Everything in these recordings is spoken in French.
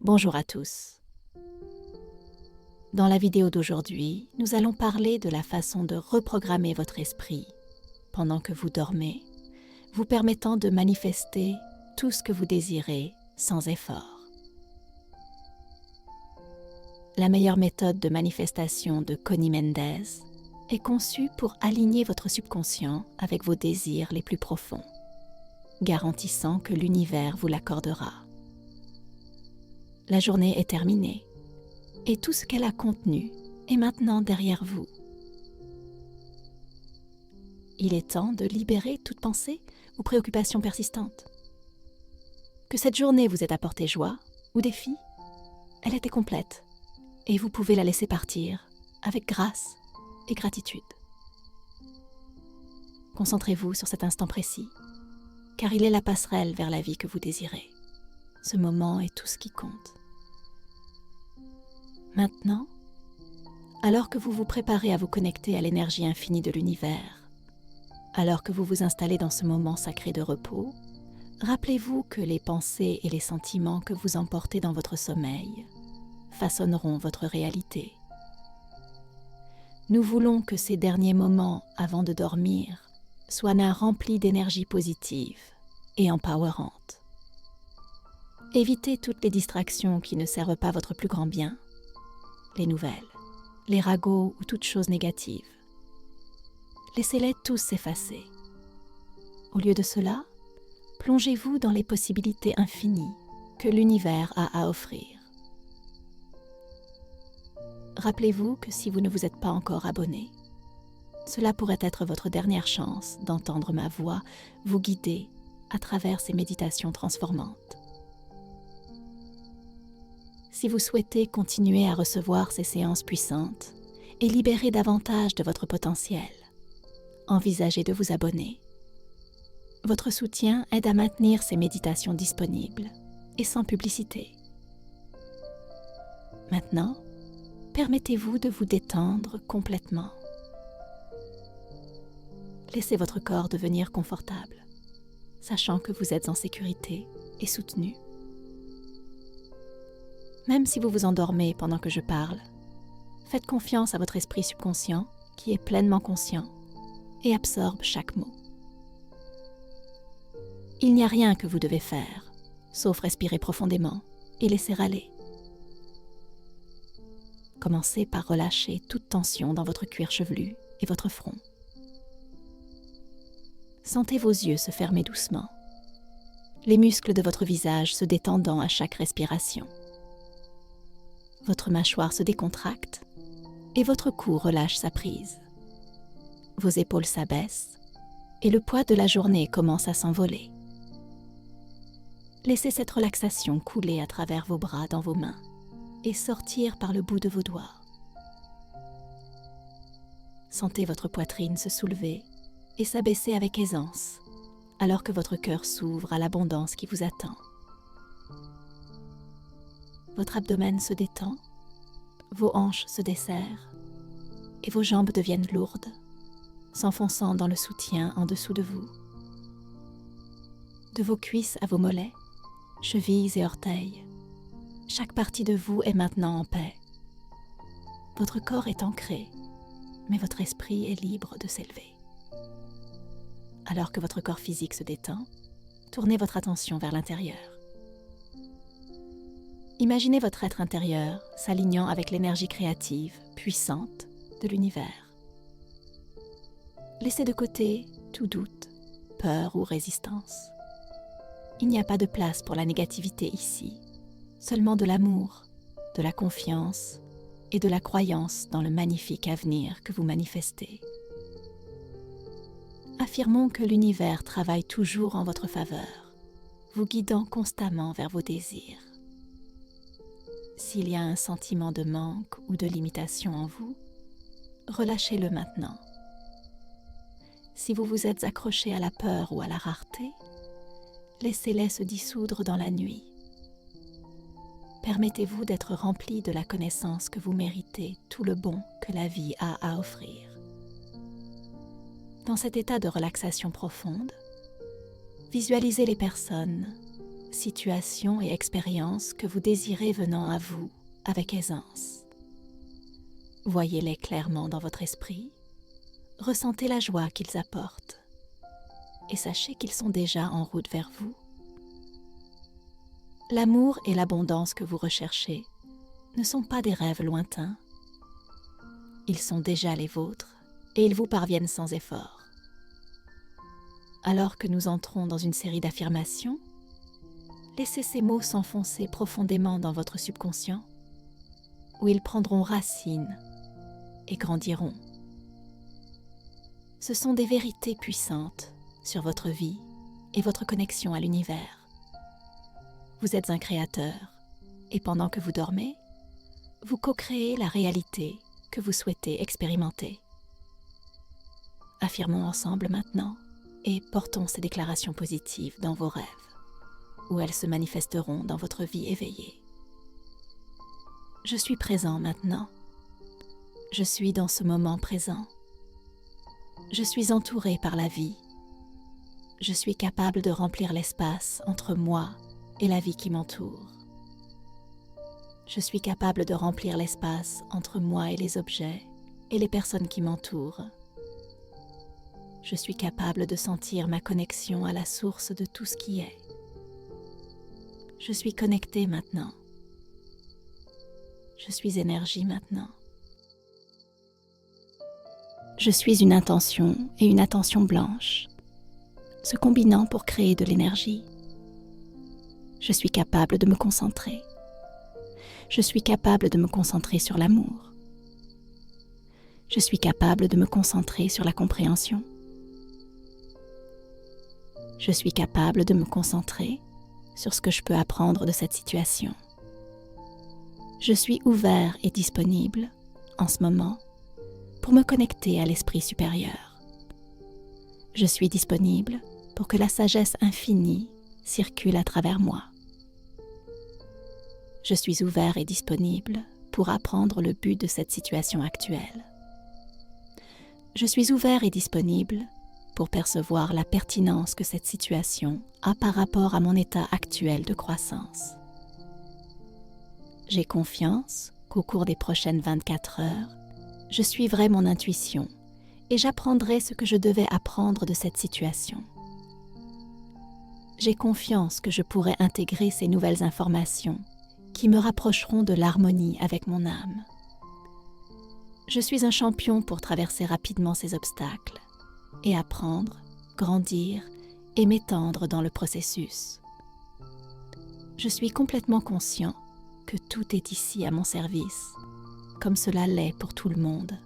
Bonjour à tous. Dans la vidéo d'aujourd'hui, nous allons parler de la façon de reprogrammer votre esprit pendant que vous dormez, vous permettant de manifester tout ce que vous désirez sans effort. La meilleure méthode de manifestation de Connie Mendez est conçue pour aligner votre subconscient avec vos désirs les plus profonds, garantissant que l'univers vous l'accordera. La journée est terminée et tout ce qu'elle a contenu est maintenant derrière vous. Il est temps de libérer toute pensée ou préoccupation persistante. Que cette journée vous ait apporté joie ou défi, elle était complète et vous pouvez la laisser partir avec grâce et gratitude. Concentrez-vous sur cet instant précis, car il est la passerelle vers la vie que vous désirez. Ce moment est tout ce qui compte. Maintenant, alors que vous vous préparez à vous connecter à l'énergie infinie de l'univers, alors que vous vous installez dans ce moment sacré de repos, rappelez-vous que les pensées et les sentiments que vous emportez dans votre sommeil façonneront votre réalité. Nous voulons que ces derniers moments avant de dormir soient remplis d'énergie positive et empowerante. Évitez toutes les distractions qui ne servent pas votre plus grand bien, les nouvelles, les ragots ou toute chose négative. Laissez-les tous s'effacer. Au lieu de cela, plongez-vous dans les possibilités infinies que l'univers a à offrir. Rappelez-vous que si vous ne vous êtes pas encore abonné, cela pourrait être votre dernière chance d'entendre ma voix vous guider à travers ces méditations transformantes. Si vous souhaitez continuer à recevoir ces séances puissantes et libérer davantage de votre potentiel, envisagez de vous abonner. Votre soutien aide à maintenir ces méditations disponibles et sans publicité. Maintenant, permettez-vous de vous détendre complètement. Laissez votre corps devenir confortable, sachant que vous êtes en sécurité et soutenu. Même si vous vous endormez pendant que je parle, faites confiance à votre esprit subconscient qui est pleinement conscient et absorbe chaque mot. Il n'y a rien que vous devez faire, sauf respirer profondément et laisser aller. Commencez par relâcher toute tension dans votre cuir chevelu et votre front. Sentez vos yeux se fermer doucement, les muscles de votre visage se détendant à chaque respiration. Votre mâchoire se décontracte et votre cou relâche sa prise. Vos épaules s'abaissent et le poids de la journée commence à s'envoler. Laissez cette relaxation couler à travers vos bras dans vos mains et sortir par le bout de vos doigts. Sentez votre poitrine se soulever et s'abaisser avec aisance, alors que votre cœur s'ouvre à l'abondance qui vous attend. Votre abdomen se détend, vos hanches se desserrent et vos jambes deviennent lourdes, s'enfonçant dans le soutien en dessous de vous. De vos cuisses à vos mollets, chevilles et orteils, chaque partie de vous est maintenant en paix. Votre corps est ancré, mais votre esprit est libre de s'élever. Alors que votre corps physique se détend, tournez votre attention vers l'intérieur. Imaginez votre être intérieur s'alignant avec l'énergie créative, puissante de l'univers. Laissez de côté tout doute, peur ou résistance. Il n'y a pas de place pour la négativité ici, seulement de l'amour, de la confiance et de la croyance dans le magnifique avenir que vous manifestez. Affirmons que l'univers travaille toujours en votre faveur, vous guidant constamment vers vos désirs. S'il y a un sentiment de manque ou de limitation en vous, relâchez-le maintenant. Si vous vous êtes accroché à la peur ou à la rareté, laissez-les se dissoudre dans la nuit. Permettez-vous d'être rempli de la connaissance que vous méritez tout le bon que la vie a à offrir. Dans cet état de relaxation profonde, visualisez les personnes, situations et expériences que vous désirez venant à vous avec aisance. Voyez-les clairement dans votre esprit, ressentez la joie qu'ils apportent et sachez qu'ils sont déjà en route vers vous. L'amour et l'abondance que vous recherchez ne sont pas des rêves lointains. Ils sont déjà les vôtres et ils vous parviennent sans effort. Alors que nous entrons dans une série d'affirmations, laissez ces mots s'enfoncer profondément dans votre subconscient, où ils prendront racine et grandiront. Ce sont des vérités puissantes sur votre vie et votre connexion à l'univers. Vous êtes un créateur, et pendant que vous dormez, vous co-créez la réalité que vous souhaitez expérimenter. Affirmons ensemble maintenant et portons ces déclarations positives dans vos rêves, où elles se manifesteront dans votre vie éveillée. Je suis présent maintenant. Je suis dans ce moment présent. Je suis entouré par la vie. Je suis capable de remplir l'espace entre moi et la vie qui m'entoure. Je suis capable de remplir l'espace entre moi et les objets et les personnes qui m'entourent. Je suis capable de sentir ma connexion à la source de tout ce qui est. Je suis connecté maintenant. Je suis énergie maintenant. Je suis une intention et une attention blanche, se combinant pour créer de l'énergie. Je suis capable de me concentrer. Je suis capable de me concentrer sur l'amour. Je suis capable de me concentrer sur la compréhension. Je suis capable de me concentrer sur ce que je peux apprendre de cette situation. Je suis ouvert et disponible, en ce moment, pour me connecter à l'esprit supérieur. Je suis disponible pour que la sagesse infinie circule à travers moi. Je suis ouvert et disponible pour apprendre le but de cette situation actuelle. Je suis ouvert et disponible pour percevoir la pertinence que cette situation a par rapport à mon état actuel de croissance. J'ai confiance qu'au cours des prochaines 24 heures, je suivrai mon intuition et j'apprendrai ce que je devais apprendre de cette situation. J'ai confiance que je pourrai intégrer ces nouvelles informations qui me rapprocheront de l'harmonie avec mon âme. Je suis un champion pour traverser rapidement ces obstacles et apprendre, grandir et m'étendre dans le processus. Je suis complètement conscient que tout est ici à mon service, comme cela l'est pour tout le monde.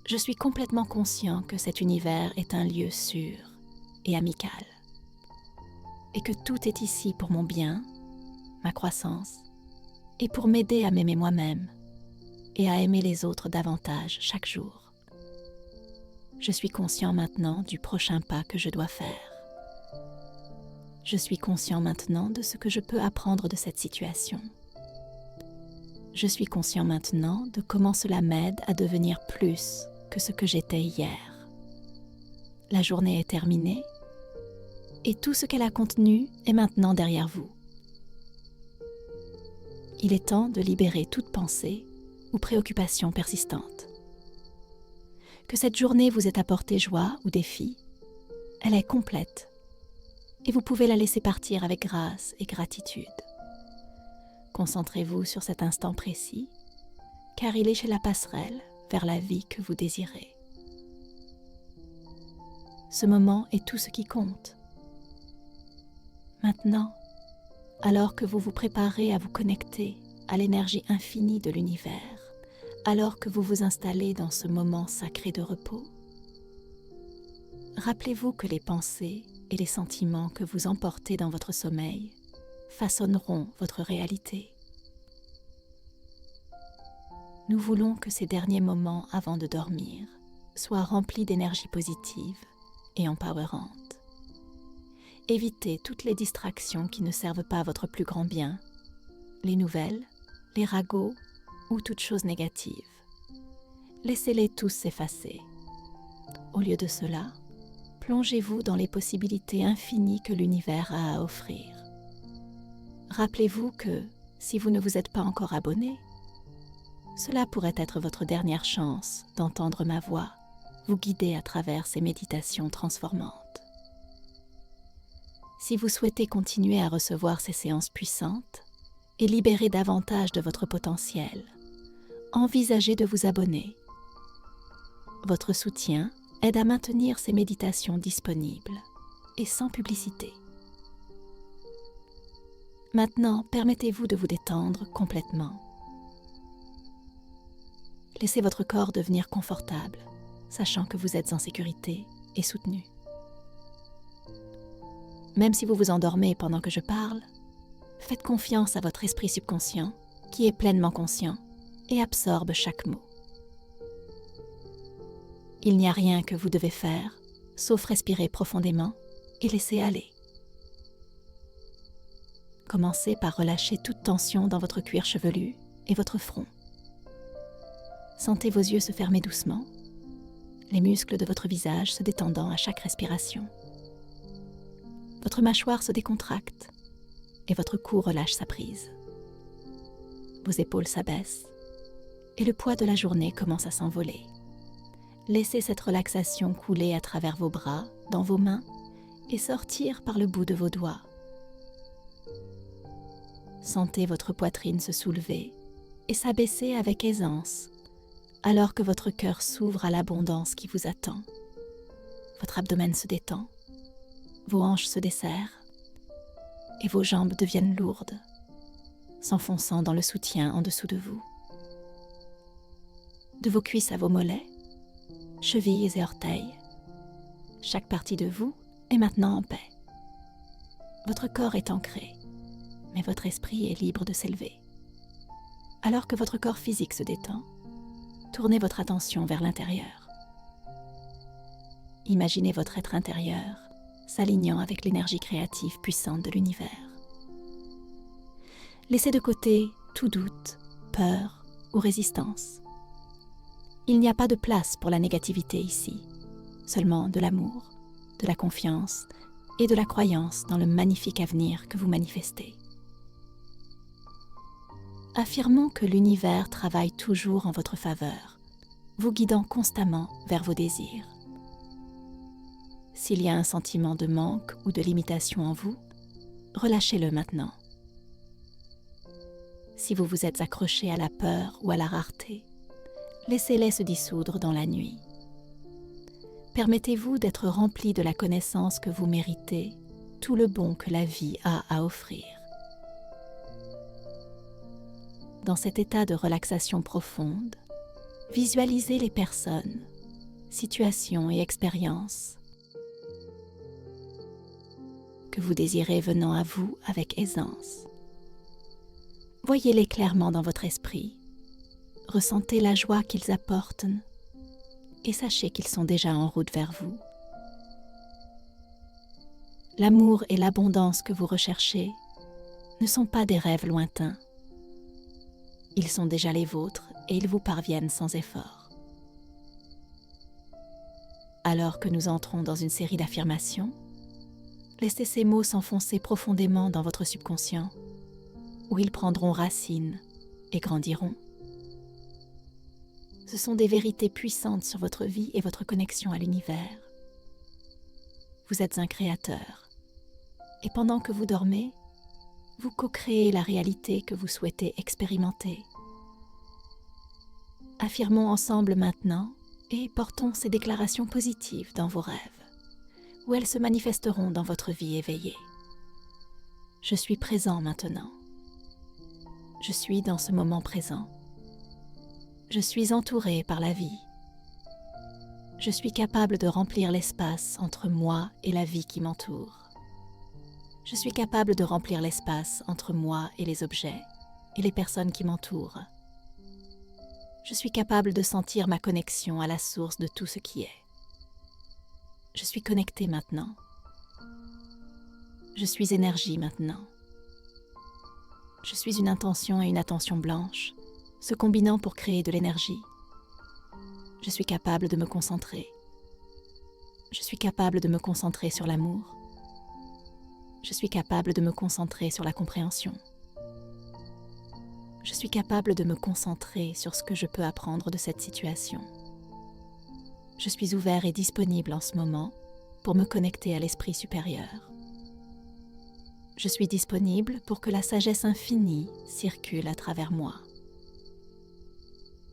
Je suis complètement conscient que cet univers est un lieu sûr et amical, et que tout est ici pour mon bien, ma croissance, et pour m'aider à m'aimer moi-même et à aimer les autres davantage chaque jour. Je suis conscient maintenant du prochain pas que je dois faire. Je suis conscient maintenant de ce que je peux apprendre de cette situation. Je suis conscient maintenant de comment cela m'aide à devenir plus que ce que j'étais hier. La journée est terminée et tout ce qu'elle a contenu est maintenant derrière vous. Il est temps de libérer toute pensée ou préoccupation persistante. Que cette journée vous ait apporté joie ou défi, elle est complète et vous pouvez la laisser partir avec grâce et gratitude. Concentrez-vous sur cet instant précis, car il est chez la passerelle vers la vie que vous désirez. Ce moment est tout ce qui compte. Maintenant, alors que vous vous préparez à vous connecter à l'énergie infinie de l'univers, alors que vous vous installez dans ce moment sacré de repos, rappelez-vous que les pensées et les sentiments que vous emportez dans votre sommeil façonneront votre réalité. Nous voulons que ces derniers moments avant de dormir soient remplis d'énergie positive et empowerante. Évitez toutes les distractions qui ne servent pas à votre plus grand bien, les nouvelles, les ragots ou toute chose négative. Laissez-les tous s'effacer. Au lieu de cela, plongez-vous dans les possibilités infinies que l'univers a à offrir. Rappelez-vous que, si vous ne vous êtes pas encore abonné, cela pourrait être votre dernière chance d'entendre ma voix vous guider à travers ces méditations transformantes. Si vous souhaitez continuer à recevoir ces séances puissantes et libérer davantage de votre potentiel, envisagez de vous abonner. Votre soutien aide à maintenir ces méditations disponibles et sans publicité. Maintenant, permettez-vous de vous détendre complètement. Laissez votre corps devenir confortable, sachant que vous êtes en sécurité et soutenu. Même si vous vous endormez pendant que je parle, faites confiance à votre esprit subconscient qui est pleinement conscient et absorbe chaque mot. Il n'y a rien que vous devez faire, sauf respirer profondément et laisser aller. Commencez par relâcher toute tension dans votre cuir chevelu et votre front. Sentez vos yeux se fermer doucement, les muscles de votre visage se détendant à chaque respiration. Votre mâchoire se décontracte et votre cou relâche sa prise. Vos épaules s'abaissent et le poids de la journée commence à s'envoler. Laissez cette relaxation couler à travers vos bras, dans vos mains et sortir par le bout de vos doigts. Sentez votre poitrine se soulever et s'abaisser avec aisance, alors que votre cœur s'ouvre à l'abondance qui vous attend. Votre abdomen se détend, vos hanches se desserrent et vos jambes deviennent lourdes, s'enfonçant dans le soutien en dessous de vous. De vos cuisses à vos mollets, chevilles et orteils, chaque partie de vous est maintenant en paix. Votre corps est ancré, mais votre esprit est libre de s'élever. Alors que votre corps physique se détend, tournez votre attention vers l'intérieur. Imaginez votre être intérieur s'alignant avec l'énergie créative puissante de l'univers. Laissez de côté tout doute, peur ou résistance. Il n'y a pas de place pour la négativité ici, seulement de l'amour, de la confiance et de la croyance dans le magnifique avenir que vous manifestez. Affirmons que l'univers travaille toujours en votre faveur, vous guidant constamment vers vos désirs. S'il y a un sentiment de manque ou de limitation en vous, relâchez-le maintenant. Si vous vous êtes accroché à la peur ou à la rareté, laissez-les se dissoudre dans la nuit. Permettez-vous d'être rempli de la connaissance que vous méritez, tout le bon que la vie a à offrir. Dans cet état de relaxation profonde, visualisez les personnes, situations et expériences que vous désirez venant à vous avec aisance. Voyez-les clairement dans votre esprit, ressentez la joie qu'ils apportent et sachez qu'ils sont déjà en route vers vous. L'amour et l'abondance que vous recherchez ne sont pas des rêves lointains. Ils sont déjà les vôtres et ils vous parviennent sans effort. Alors que nous entrons dans une série d'affirmations, laissez ces mots s'enfoncer profondément dans votre subconscient, où ils prendront racine et grandiront. Ce sont des vérités puissantes sur votre vie et votre connexion à l'univers. Vous êtes un créateur, et pendant que vous dormez, vous co-créez la réalité que vous souhaitez expérimenter. Affirmons ensemble maintenant et portons ces déclarations positives dans vos rêves, où elles se manifesteront dans votre vie éveillée. Je suis présent maintenant. Je suis dans ce moment présent. Je suis entouré par la vie. Je suis capable de remplir l'espace entre moi et la vie qui m'entoure. Je suis capable de remplir l'espace entre moi et les objets et les personnes qui m'entourent. Je suis capable de sentir ma connexion à la source de tout ce qui est. Je suis connecté maintenant. Je suis énergie maintenant. Je suis une intention et une attention blanche, se combinant pour créer de l'énergie. Je suis capable de me concentrer. Je suis capable de me concentrer sur l'amour. Je suis capable de me concentrer sur la compréhension. Je suis capable de me concentrer sur ce que je peux apprendre de cette situation. Je suis ouvert et disponible en ce moment pour me connecter à l'esprit supérieur. Je suis disponible pour que la sagesse infinie circule à travers moi.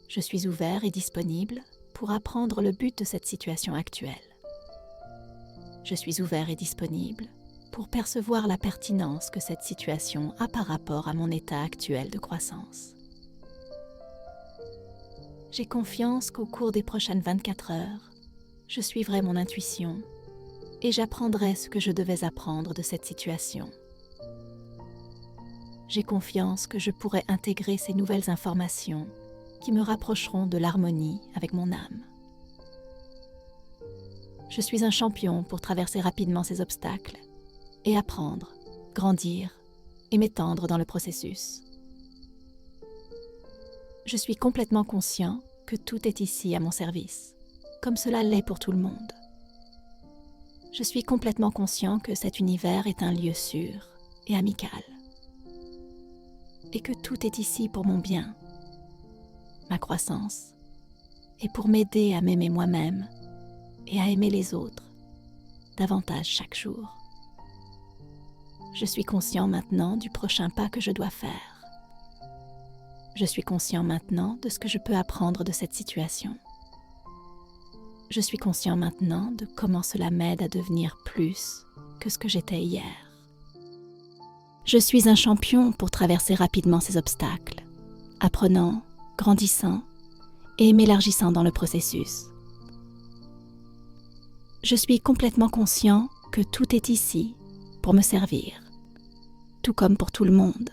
Je suis ouvert et disponible pour apprendre le but de cette situation actuelle. Je suis ouvert et disponible pour percevoir la pertinence que cette situation a par rapport à mon état actuel de croissance. J'ai confiance qu'au cours des prochaines 24 heures, je suivrai mon intuition et j'apprendrai ce que je devais apprendre de cette situation. J'ai confiance que je pourrai intégrer ces nouvelles informations qui me rapprocheront de l'harmonie avec mon âme. Je suis un champion pour traverser rapidement ces obstacles et apprendre, grandir et m'étendre dans le processus. Je suis complètement conscient que tout est ici à mon service, comme cela l'est pour tout le monde. Je suis complètement conscient que cet univers est un lieu sûr et amical, et que tout est ici pour mon bien, ma croissance, et pour m'aider à m'aimer moi-même et à aimer les autres davantage chaque jour. Je suis conscient maintenant du prochain pas que je dois faire. Je suis conscient maintenant de ce que je peux apprendre de cette situation. Je suis conscient maintenant de comment cela m'aide à devenir plus que ce que j'étais hier. Je suis un champion pour traverser rapidement ces obstacles, apprenant, grandissant et m'élargissant dans le processus. Je suis complètement conscient que tout est ici pour me servir, tout comme pour tout le monde.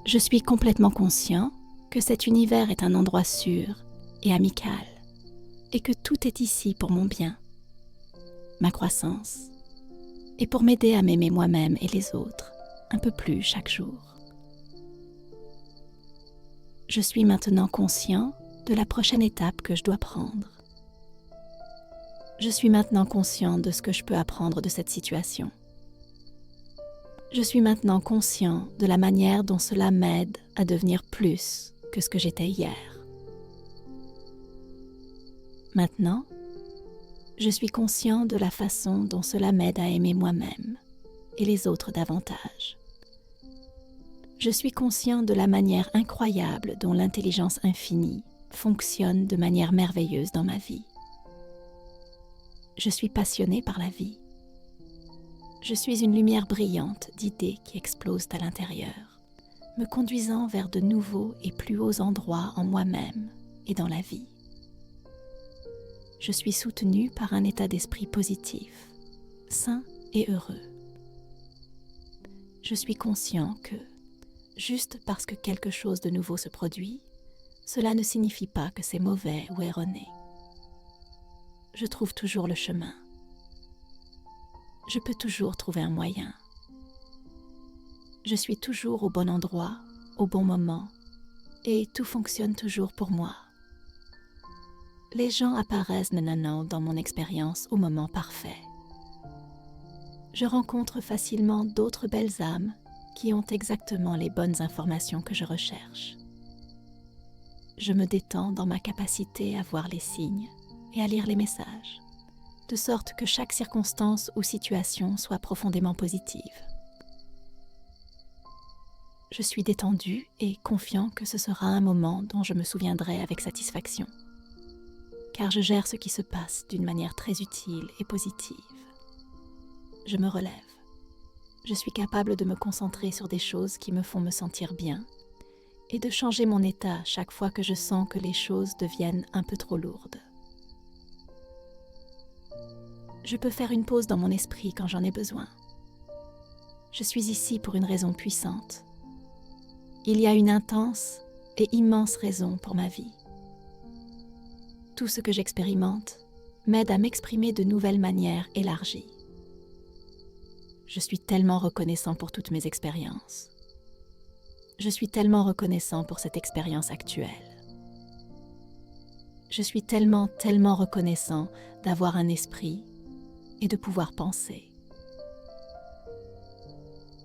Je suis complètement conscient que cet univers est un endroit sûr et amical, et que tout est ici pour mon bien, ma croissance, et pour m'aider à m'aimer moi-même et les autres un peu plus chaque jour. Je suis maintenant conscient de la prochaine étape que je dois prendre. Je suis maintenant conscient de ce que je peux apprendre de cette situation. Je suis maintenant conscient de la manière dont cela m'aide à devenir plus que ce que j'étais hier. Maintenant, je suis conscient de la façon dont cela m'aide à aimer moi-même et les autres davantage. Je suis conscient de la manière incroyable dont l'intelligence infinie fonctionne de manière merveilleuse dans ma vie. Je suis passionné par la vie. Je suis une lumière brillante d'idées qui explosent à l'intérieur, me conduisant vers de nouveaux et plus hauts endroits en moi-même et dans la vie. Je suis soutenu par un état d'esprit positif, sain et heureux. Je suis conscient que, juste parce que quelque chose de nouveau se produit, cela ne signifie pas que c'est mauvais ou erroné. Je trouve toujours le chemin. Je peux toujours trouver un moyen. Je suis toujours au bon endroit, au bon moment, et tout fonctionne toujours pour moi. Les gens apparaissent nanana dans mon expérience au moment parfait. Je rencontre facilement d'autres belles âmes qui ont exactement les bonnes informations que je recherche. Je me détends dans ma capacité à voir les signes et à lire les messages, de sorte que chaque circonstance ou situation soit profondément positive. Je suis détendu et confiant que ce sera un moment dont je me souviendrai avec satisfaction, car je gère ce qui se passe d'une manière très utile et positive. Je me relève. Je suis capable de me concentrer sur des choses qui me font me sentir bien et de changer mon état chaque fois que je sens que les choses deviennent un peu trop lourdes. Je peux faire une pause dans mon esprit quand j'en ai besoin. Je suis ici pour une raison puissante. Il y a une intense et immense raison pour ma vie. Tout ce que j'expérimente m'aide à m'exprimer de nouvelles manières élargies. Je suis tellement reconnaissant pour toutes mes expériences. Je suis tellement reconnaissant pour cette expérience actuelle. Je suis tellement, tellement reconnaissant d'avoir un esprit et de pouvoir penser.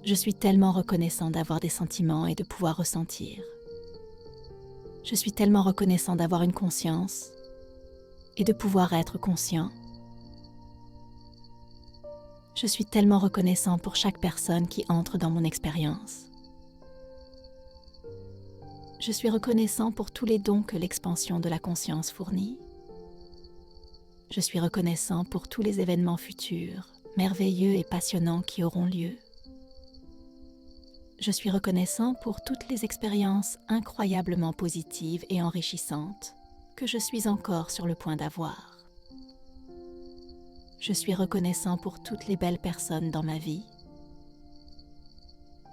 Je suis tellement reconnaissant d'avoir des sentiments et de pouvoir ressentir. Je suis tellement reconnaissant d'avoir une conscience et de pouvoir être conscient. Je suis tellement reconnaissant pour chaque personne qui entre dans mon expérience. Je suis reconnaissant pour tous les dons que l'expansion de la conscience fournit. Je suis reconnaissant pour tous les événements futurs, merveilleux et passionnants qui auront lieu. Je suis reconnaissant pour toutes les expériences incroyablement positives et enrichissantes que je suis encore sur le point d'avoir. Je suis reconnaissant pour toutes les belles personnes dans ma vie.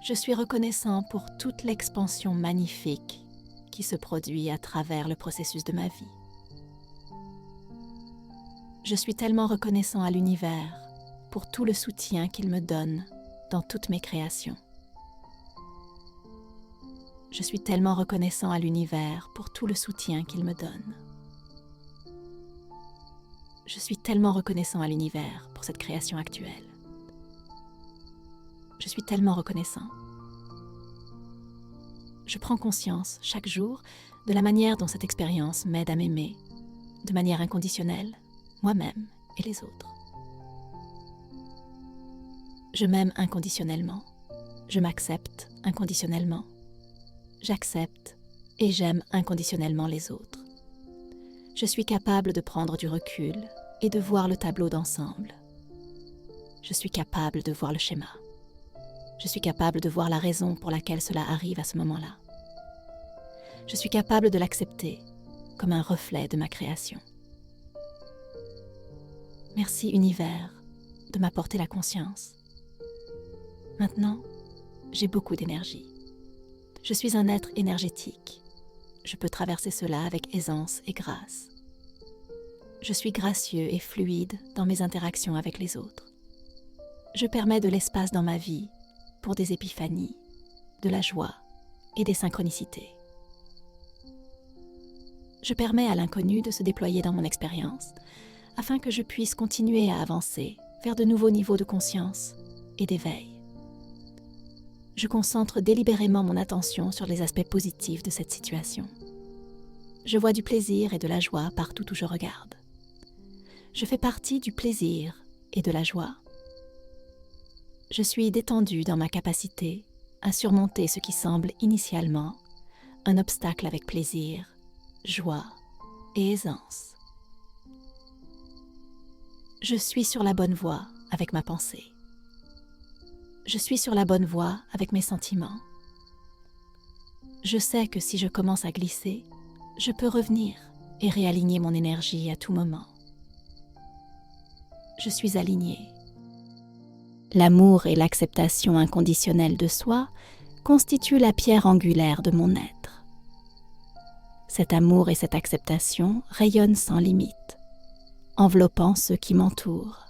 Je suis reconnaissant pour toute l'expansion magnifique qui se produit à travers le processus de ma vie. Je suis tellement reconnaissant à l'univers pour tout le soutien qu'il me donne dans toutes mes créations. Je suis tellement reconnaissant à l'univers pour tout le soutien qu'il me donne. Je suis tellement reconnaissant à l'univers pour cette création actuelle. Je suis tellement reconnaissant. Je prends conscience chaque jour de la manière dont cette expérience m'aide à m'aimer, de manière inconditionnelle, moi-même et les autres. Je m'aime inconditionnellement. Je m'accepte inconditionnellement. J'accepte et j'aime inconditionnellement les autres. Je suis capable de prendre du recul et de voir le tableau d'ensemble. Je suis capable de voir le schéma. Je suis capable de voir la raison pour laquelle cela arrive à ce moment-là. Je suis capable de l'accepter comme un reflet de ma création. Merci univers de m'apporter la conscience. Maintenant, j'ai beaucoup d'énergie. Je suis un être énergétique. Je peux traverser cela avec aisance et grâce. Je suis gracieux et fluide dans mes interactions avec les autres. Je permets de l'espace dans ma vie pour des épiphanies, de la joie et des synchronicités. Je permets à l'inconnu de se déployer dans mon expérience afin que je puisse continuer à avancer vers de nouveaux niveaux de conscience et d'éveil. Je concentre délibérément mon attention sur les aspects positifs de cette situation. Je vois du plaisir et de la joie partout où je regarde. Je fais partie du plaisir et de la joie. Je suis détendue dans ma capacité à surmonter ce qui semble initialement un obstacle avec plaisir, joie et aisance. Je suis sur la bonne voie avec ma pensée. Je suis sur la bonne voie avec mes sentiments. Je sais que si je commence à glisser, je peux revenir et réaligner mon énergie à tout moment. Je suis alignée. L'amour et l'acceptation inconditionnelle de soi constituent la pierre angulaire de mon être. Cet amour et cette acceptation rayonnent sans limite, enveloppant ceux qui m'entourent.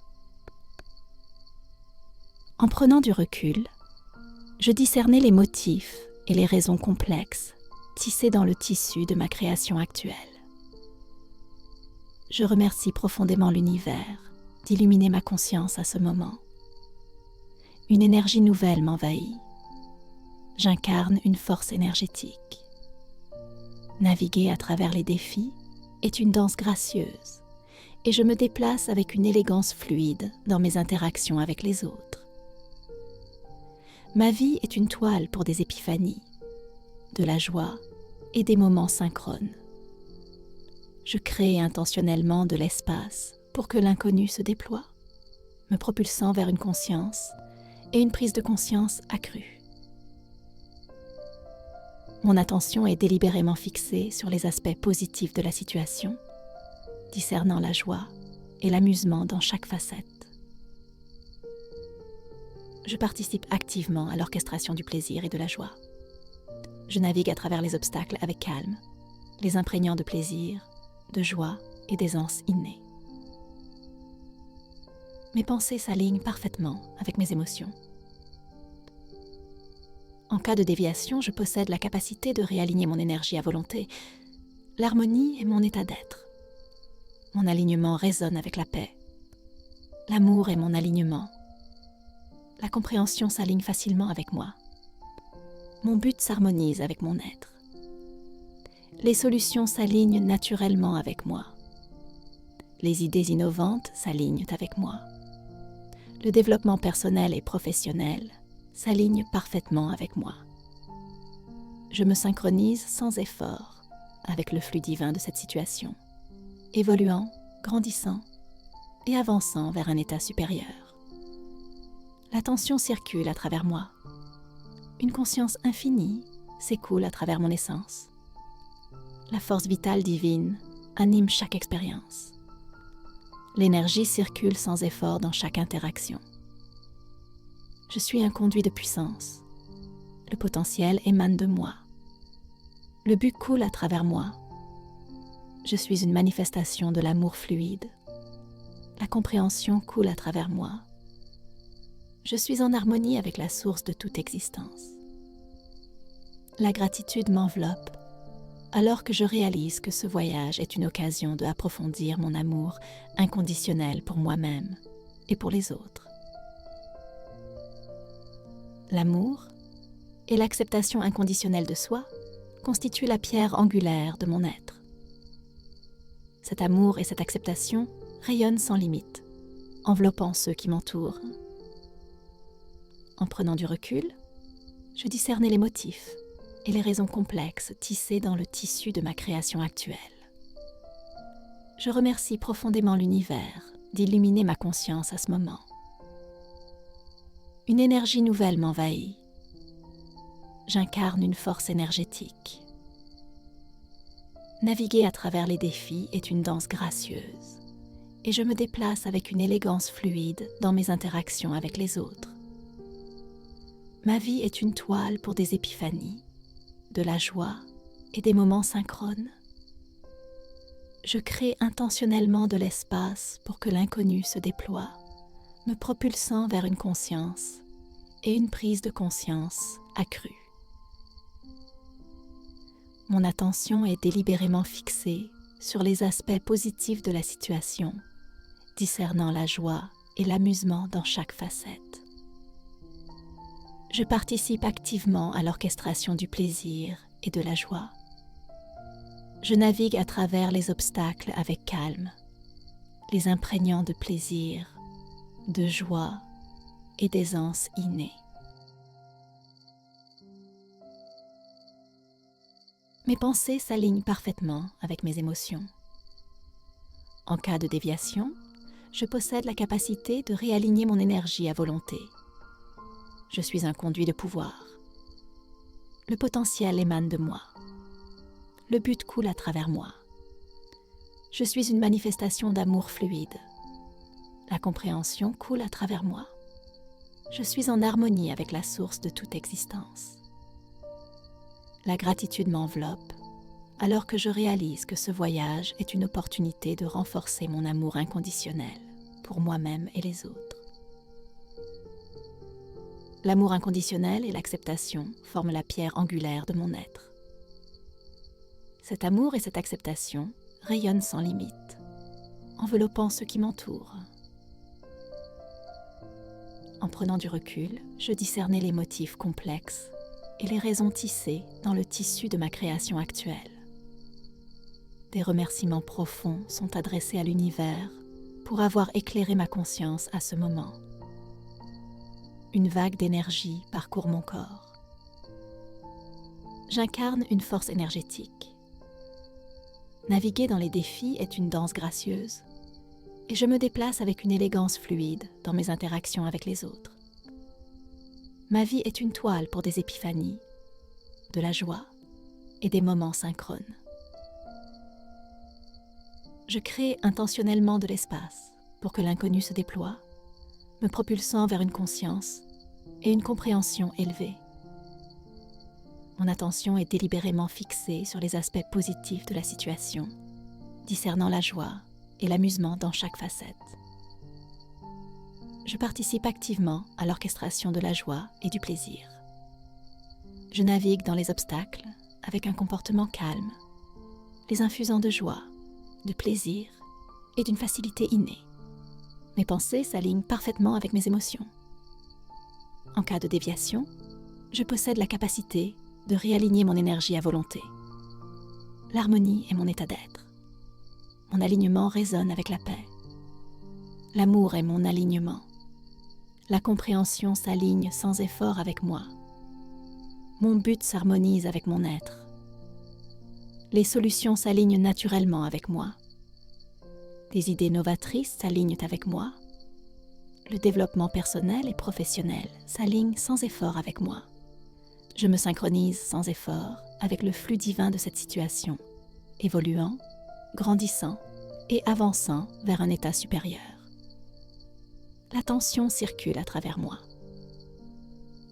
En prenant du recul, je discernais les motifs et les raisons complexes tissées dans le tissu de ma création actuelle. Je remercie profondément l'univers d'illuminer ma conscience à ce moment. Une énergie nouvelle m'envahit. J'incarne une force énergétique. Naviguer à travers les défis est une danse gracieuse et je me déplace avec une élégance fluide dans mes interactions avec les autres. Ma vie est une toile pour des épiphanies, de la joie et des moments synchrones. Je crée intentionnellement de l'espace pour que l'inconnu se déploie, me propulsant vers une conscience et une prise de conscience accrue. Mon attention est délibérément fixée sur les aspects positifs de la situation, discernant la joie et l'amusement dans chaque facette. Je participe activement à l'orchestration du plaisir et de la joie. Je navigue à travers les obstacles avec calme, les imprégnant de plaisir, de joie et d'aisance innée. Mes pensées s'alignent parfaitement avec mes émotions. En cas de déviation, je possède la capacité de réaligner mon énergie à volonté. L'harmonie est mon état d'être. Mon alignement résonne avec la paix. L'amour est mon alignement. La compréhension s'aligne facilement avec moi. Mon but s'harmonise avec mon être. Les solutions s'alignent naturellement avec moi. Les idées innovantes s'alignent avec moi. Le développement personnel et professionnel s'aligne parfaitement avec moi. Je me synchronise sans effort avec le flux divin de cette situation, évoluant, grandissant et avançant vers un état supérieur. L'attention circule à travers moi. Une conscience infinie s'écoule à travers mon essence. La force vitale divine anime chaque expérience. L'énergie circule sans effort dans chaque interaction. Je suis un conduit de puissance. Le potentiel émane de moi. Le but coule à travers moi. Je suis une manifestation de l'amour fluide. La compréhension coule à travers moi. Je suis en harmonie avec la source de toute existence. La gratitude m'enveloppe alors que je réalise que ce voyage est une occasion d'approfondir mon amour inconditionnel pour moi-même et pour les autres. L'amour et l'acceptation inconditionnelle de soi constituent la pierre angulaire de mon être. Cet amour et cette acceptation rayonnent sans limite, enveloppant ceux qui m'entourent. En prenant du recul, je discernais les motifs et les raisons complexes tissées dans le tissu de ma création actuelle. Je remercie profondément l'univers d'illuminer ma conscience à ce moment. Une énergie nouvelle m'envahit. J'incarne une force énergétique. Naviguer à travers les défis est une danse gracieuse et je me déplace avec une élégance fluide dans mes interactions avec les autres. Ma vie est une toile pour des épiphanies, de la joie et des moments synchrones. Je crée intentionnellement de l'espace pour que l'inconnu se déploie, me propulsant vers une conscience et une prise de conscience accrue. Mon attention est délibérément fixée sur les aspects positifs de la situation, discernant la joie et l'amusement dans chaque facette. Je participe activement à l'orchestration du plaisir et de la joie. Je navigue à travers les obstacles avec calme, les imprégnant de plaisir, de joie et d'aisance innée. Mes pensées s'alignent parfaitement avec mes émotions. En cas de déviation, je possède la capacité de réaligner mon énergie à volonté. Je suis un conduit de pouvoir. Le potentiel émane de moi. Le but coule à travers moi. Je suis une manifestation d'amour fluide. La compréhension coule à travers moi. Je suis en harmonie avec la source de toute existence. La gratitude m'enveloppe alors que je réalise que ce voyage est une opportunité de renforcer mon amour inconditionnel pour moi-même et les autres. L'amour inconditionnel et l'acceptation forment la pierre angulaire de mon être. Cet amour et cette acceptation rayonnent sans limite, enveloppant ceux qui m'entourent. En prenant du recul, je discernais les motifs complexes et les raisons tissées dans le tissu de ma création actuelle. Des remerciements profonds sont adressés à l'univers pour avoir éclairé ma conscience à ce moment. Une vague d'énergie parcourt mon corps. J'incarne une force énergétique. Naviguer dans les défis est une danse gracieuse et je me déplace avec une élégance fluide dans mes interactions avec les autres. Ma vie est une toile pour des épiphanies, de la joie et des moments synchrones. Je crée intentionnellement de l'espace pour que l'inconnu se déploie, me propulsant vers une conscience et une compréhension élevée. Mon attention est délibérément fixée sur les aspects positifs de la situation, discernant la joie et l'amusement dans chaque facette. Je participe activement à l'orchestration de la joie et du plaisir. Je navigue dans les obstacles avec un comportement calme, les infusant de joie, de plaisir et d'une facilité innée. Mes pensées s'alignent parfaitement avec mes émotions. En cas de déviation, je possède la capacité de réaligner mon énergie à volonté. L'harmonie est mon état d'être. Mon alignement résonne avec la paix. L'amour est mon alignement. La compréhension s'aligne sans effort avec moi. Mon but s'harmonise avec mon être. Les solutions s'alignent naturellement avec moi. Des idées novatrices s'alignent avec moi. Le développement personnel et professionnel s'aligne sans effort avec moi. Je me synchronise sans effort avec le flux divin de cette situation, évoluant, grandissant et avançant vers un état supérieur. L'attention circule à travers moi.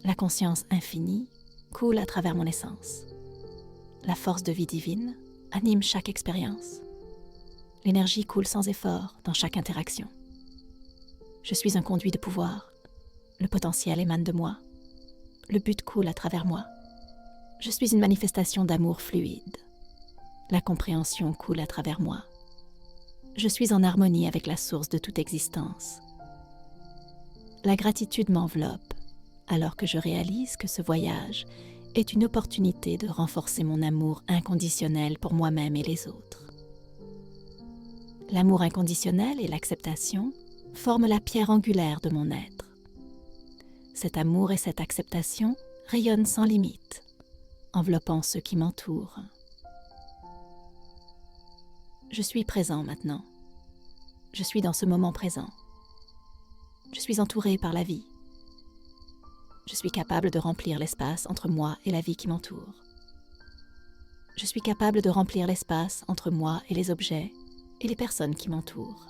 La conscience infinie coule à travers mon essence. La force de vie divine anime chaque expérience. L'énergie coule sans effort dans chaque interaction. Je suis un conduit de pouvoir. Le potentiel émane de moi. Le but coule à travers moi. Je suis une manifestation d'amour fluide. La compréhension coule à travers moi. Je suis en harmonie avec la source de toute existence. La gratitude m'enveloppe alors que je réalise que ce voyage est une opportunité de renforcer mon amour inconditionnel pour moi-même et les autres. L'amour inconditionnel et l'acceptation forment la pierre angulaire de mon être. Cet amour et cette acceptation rayonnent sans limite, enveloppant ceux qui m'entourent. Je suis présent maintenant. Je suis dans ce moment présent. Je suis entouré par la vie. Je suis capable de remplir l'espace entre moi et la vie qui m'entoure. Je suis capable de remplir l'espace entre moi et les objets et les personnes qui m'entourent.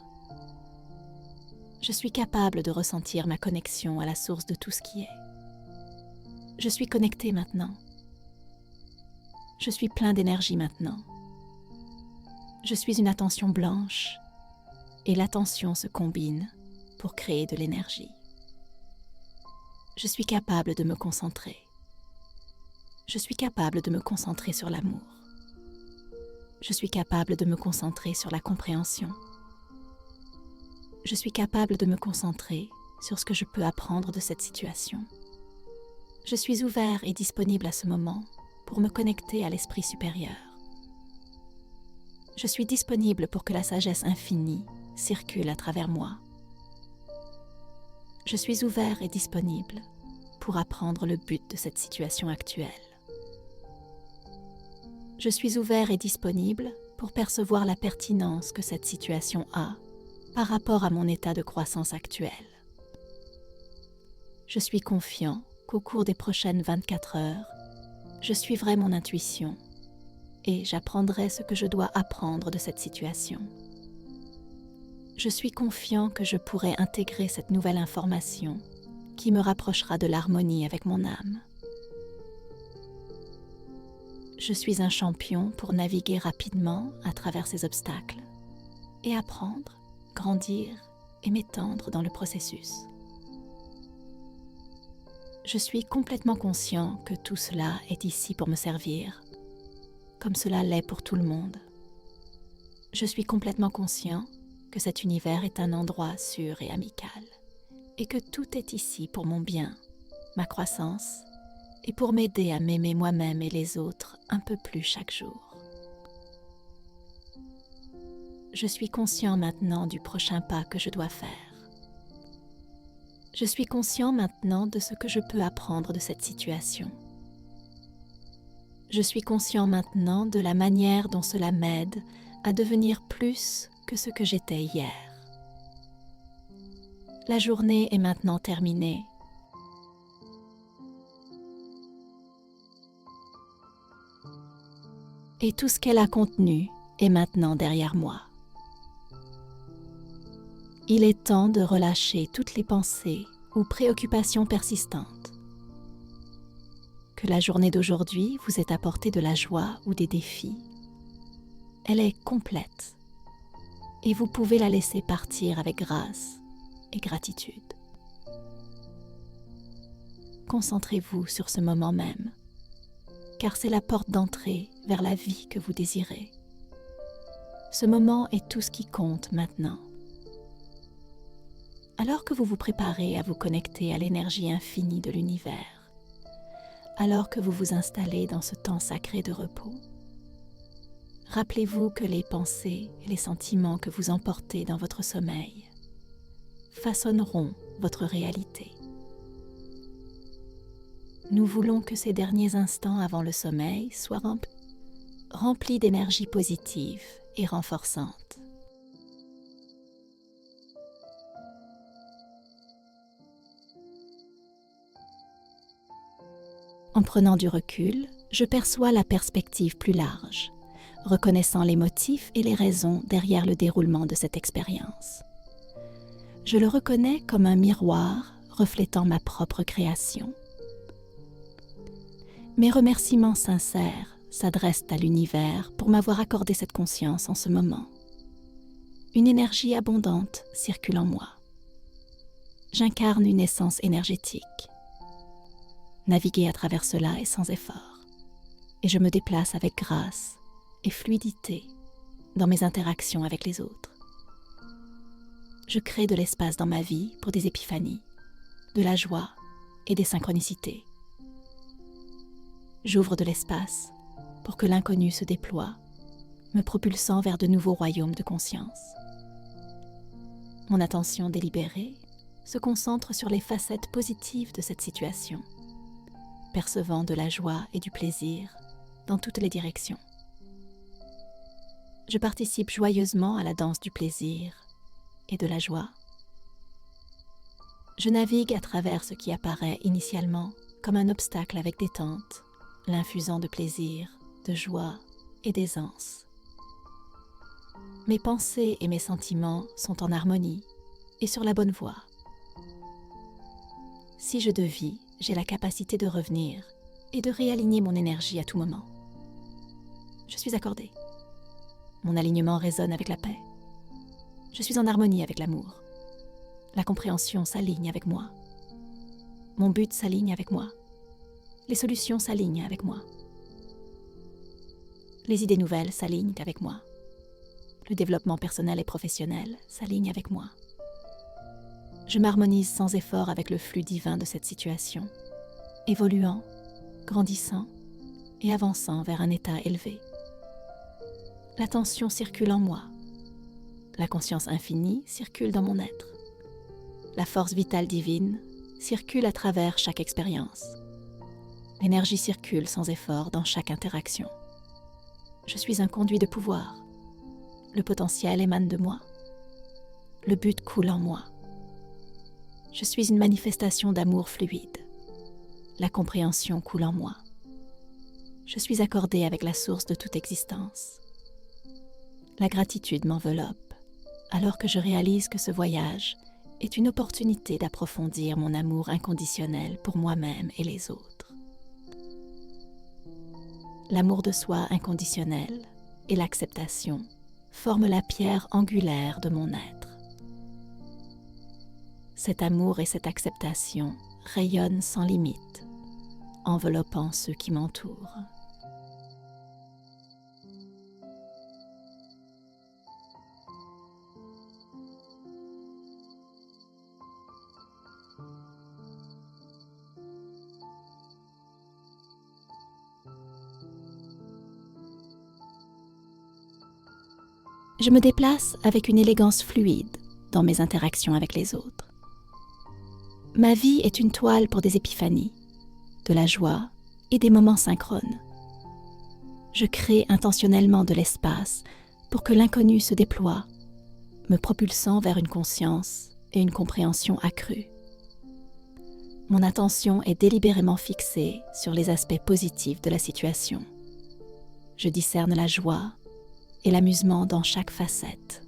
Je suis capable de ressentir ma connexion à la source de tout ce qui est. Je suis connecté maintenant. Je suis plein d'énergie maintenant. Je suis une attention blanche et l'attention se combine pour créer de l'énergie. Je suis capable de me concentrer. Je suis capable de me concentrer sur l'amour. Je suis capable de me concentrer sur la compréhension. Je suis capable de me concentrer sur ce que je peux apprendre de cette situation. Je suis ouvert et disponible à ce moment pour me connecter à l'esprit supérieur. Je suis disponible pour que la sagesse infinie circule à travers moi. Je suis ouvert et disponible pour apprendre le but de cette situation actuelle. Je suis ouvert et disponible pour percevoir la pertinence que cette situation a par rapport à mon état de croissance actuel. Je suis confiant qu'au cours des prochaines 24 heures, je suivrai mon intuition et j'apprendrai ce que je dois apprendre de cette situation. Je suis confiant que je pourrai intégrer cette nouvelle information qui me rapprochera de l'harmonie avec mon âme. Je suis un champion pour naviguer rapidement à travers ces obstacles et apprendre, grandir et m'étendre dans le processus. Je suis complètement conscient que tout cela est ici pour me servir, comme cela l'est pour tout le monde. Je suis complètement conscient que cet univers est un endroit sûr et amical, et que tout est ici pour mon bien, ma croissance, et pour m'aider à m'aimer moi-même et les autres un peu plus chaque jour. Je suis conscient maintenant du prochain pas que je dois faire. Je suis conscient maintenant de ce que je peux apprendre de cette situation. Je suis conscient maintenant de la manière dont cela m'aide à devenir plus que ce que j'étais hier. La journée est maintenant terminée. Et tout ce qu'elle a contenu est maintenant derrière moi. Il est temps de relâcher toutes les pensées ou préoccupations persistantes. Que la journée d'aujourd'hui vous ait apporté de la joie ou des défis, elle est complète et vous pouvez la laisser partir avec grâce et gratitude. Concentrez-vous sur ce moment même, car c'est la porte d'entrée vers la vie que vous désirez. Ce moment est tout ce qui compte maintenant. Alors que vous vous préparez à vous connecter à l'énergie infinie de l'univers, alors que vous vous installez dans ce temps sacré de repos, rappelez-vous que les pensées et les sentiments que vous emportez dans votre sommeil façonneront votre réalité. Nous voulons que ces derniers instants avant le sommeil soient remplis d'énergie positive et renforçante. En prenant du recul, je perçois la perspective plus large, reconnaissant les motifs et les raisons derrière le déroulement de cette expérience. Je le reconnais comme un miroir reflétant ma propre création. Mes remerciements sincères s'adressent à l'univers pour m'avoir accordé cette conscience en ce moment. Une énergie abondante circule en moi. J'incarne une essence énergétique. Naviguer à travers cela est sans effort, et je me déplace avec grâce et fluidité dans mes interactions avec les autres. Je crée de l'espace dans ma vie pour des épiphanies, de la joie et des synchronicités. J'ouvre de l'espace pour que l'inconnu se déploie, me propulsant vers de nouveaux royaumes de conscience. Mon attention délibérée se concentre sur les facettes positives de cette situation, percevant de la joie et du plaisir dans toutes les directions. Je participe joyeusement à la danse du plaisir et de la joie. Je navigue à travers ce qui apparaît initialement comme un obstacle avec détente, l'infusant de plaisir, de joie et d'aisance. Mes pensées et mes sentiments sont en harmonie et sur la bonne voie. Si je devis, j'ai la capacité de revenir et de réaligner mon énergie à tout moment. Je suis accordée. Mon alignement résonne avec la paix. Je suis en harmonie avec l'amour. La compréhension s'aligne avec moi. Mon but s'aligne avec moi. Les solutions s'alignent avec moi. Les idées nouvelles s'alignent avec moi. Le développement personnel et professionnel s'aligne avec moi. Je m'harmonise sans effort avec le flux divin de cette situation, évoluant, grandissant et avançant vers un état élevé. L'attention circule en moi. La conscience infinie circule dans mon être. La force vitale divine circule à travers chaque expérience. L'énergie circule sans effort dans chaque interaction. Je suis un conduit de pouvoir. Le potentiel émane de moi. Le but coule en moi. Je suis une manifestation d'amour fluide. La compréhension coule en moi. Je suis accordée avec la source de toute existence. La gratitude m'enveloppe, alors que je réalise que ce voyage est une opportunité d'approfondir mon amour inconditionnel pour moi-même et les autres. L'amour de soi inconditionnel et l'acceptation forment la pierre angulaire de mon être. Cet amour et cette acceptation rayonnent sans limite, enveloppant ceux qui m'entourent. Je me déplace avec une élégance fluide dans mes interactions avec les autres. Ma vie est une toile pour des épiphanies, de la joie et des moments synchrones. Je crée intentionnellement de l'espace pour que l'inconnu se déploie, me propulsant vers une conscience et une compréhension accrues. Mon attention est délibérément fixée sur les aspects positifs de la situation. Je discerne la joie et l'amusement dans chaque facette.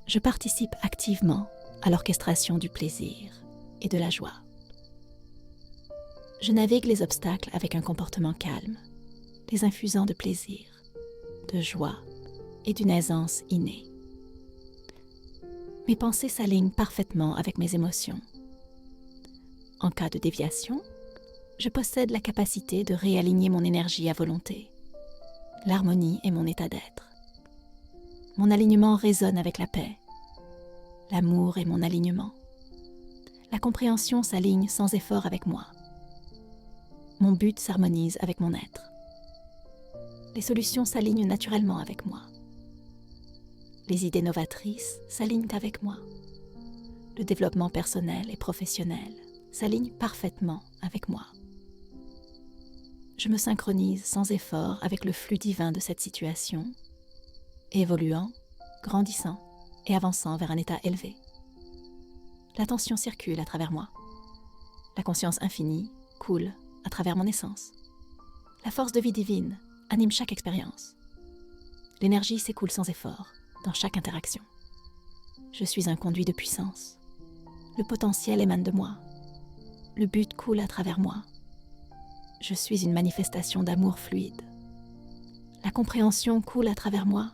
Je participe activement à l'orchestration du plaisir et de la joie. Je navigue les obstacles avec un comportement calme, les infusant de plaisir, de joie et d'une aisance innée. Mes pensées s'alignent parfaitement avec mes émotions. En cas de déviation, je possède la capacité de réaligner mon énergie à volonté. L'harmonie est mon état d'être. Mon alignement résonne avec la paix. L'amour est mon alignement. La compréhension s'aligne sans effort avec moi. Mon but s'harmonise avec mon être. Les solutions s'alignent naturellement avec moi. Les idées novatrices s'alignent avec moi. Le développement personnel et professionnel s'aligne parfaitement avec moi. Je me synchronise sans effort avec le flux divin de cette situation, évoluant, grandissant et avançant vers un état élevé. L'attention circule à travers moi. La conscience infinie coule à travers mon essence. La force de vie divine anime chaque expérience. L'énergie s'écoule sans effort dans chaque interaction. Je suis un conduit de puissance. Le potentiel émane de moi. Le but coule à travers moi. Je suis une manifestation d'amour fluide. La compréhension coule à travers moi.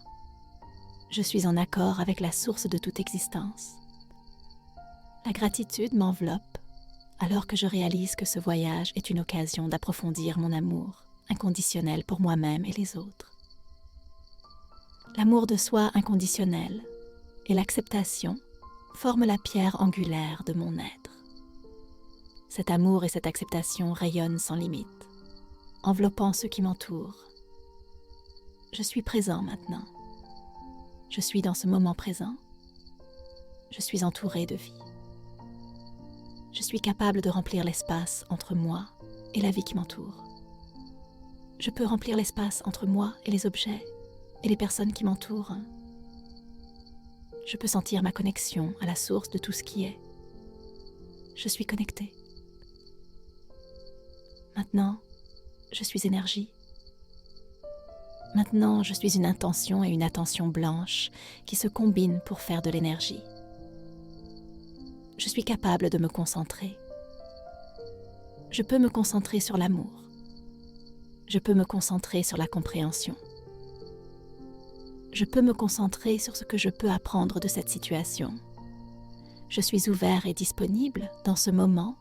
Je suis en accord avec la source de toute existence. La gratitude m'enveloppe alors que je réalise que ce voyage est une occasion d'approfondir mon amour inconditionnel pour moi-même et les autres. L'amour de soi inconditionnel et l'acceptation forment la pierre angulaire de mon être. Cet amour et cette acceptation rayonnent sans limite, enveloppant ceux qui m'entourent. Je suis présent maintenant. Je suis dans ce moment présent. Je suis entouré de vie. Je suis capable de remplir l'espace entre moi et la vie qui m'entoure. Je peux remplir l'espace entre moi et les objets et les personnes qui m'entourent. Je peux sentir ma connexion à la source de tout ce qui est. Je suis connectée. Maintenant, je suis énergie. Maintenant, je suis une intention et une attention blanche qui se combinent pour faire de l'énergie. Je suis capable de me concentrer. Je peux me concentrer sur l'amour. Je peux me concentrer sur la compréhension. Je peux me concentrer sur ce que je peux apprendre de cette situation. Je suis ouvert et disponible dans ce moment